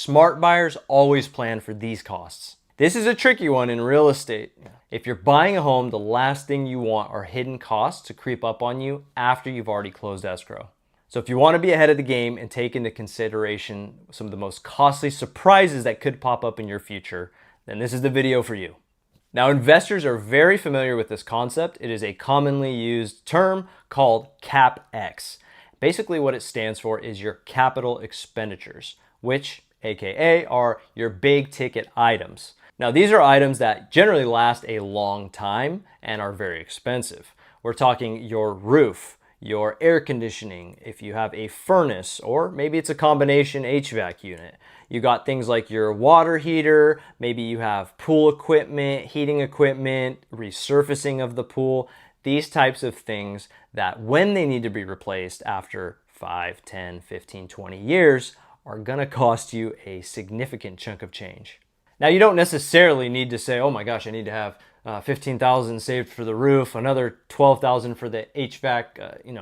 Smart buyers always plan for these costs. This is a tricky one in real estate. If you're buying a home, the last thing you want are hidden costs to creep up on you after you've already closed escrow. So if you want to be ahead of the game and take into consideration some of the most costly surprises that could pop up in your future, then this is the video for you. Now, investors are very familiar with this concept. It is a commonly used term called CapEx. Basically what it stands for is your capital expenditures, which AKA are your big ticket items. Now, these are items that generally last a long time and are very expensive. We're talking your roof, your air conditioning, if you have a furnace, or maybe it's a combination HVAC unit. You got things like your water heater, maybe you have pool equipment, heating equipment, resurfacing of the pool, these types of things that when they need to be replaced after 5, 10, 15, 20 years are gonna cost you a significant chunk of change. Now, you don't necessarily need to say, oh my gosh, I need to have 15,000 saved for the roof, another 12,000 for the HVAC. You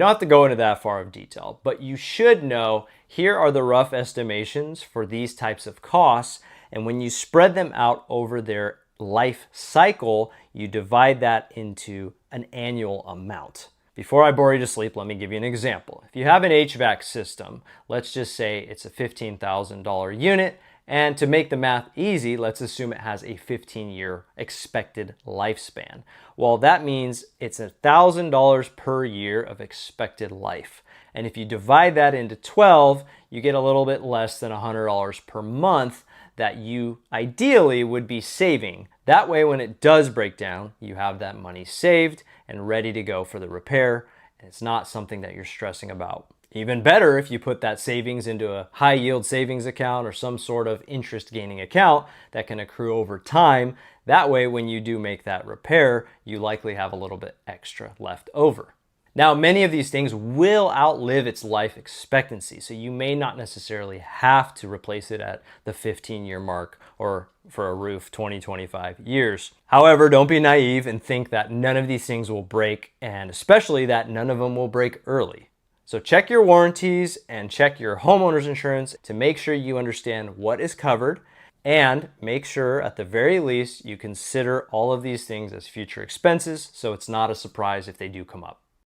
don't have to go into that far of detail, but you should know here are the rough estimations for these types of costs. And when you spread them out over their life cycle, you divide that into an annual amount. Before I bore you to sleep, let me give you an example. If you have an HVAC system, let's just say it's a $15,000 unit. And to make the math easy, let's assume it has a 15-year expected lifespan. Well, that means it's $1,000 per year of expected life. And if you divide that into 12, you get a little bit less than $100 per month that you ideally would be saving. That way, when it does break down, you have that money saved and ready to go for the repair. And it's not something that you're stressing about. Even better if you put that savings into a high yield savings account or some sort of interest gaining account that can accrue over time. That way, when you do make that repair, you likely have a little bit extra left over. Now, many of these things will outlive its life expectancy, so you may not necessarily have to replace it at the 15-year mark or for a roof 20, 25 years. However, don't be naive and think that none of these things will break, and especially that none of them will break early. So check your warranties and check your homeowner's insurance to make sure you understand what is covered, and make sure at the very least you consider all of these things as future expenses so it's not a surprise if they do come up.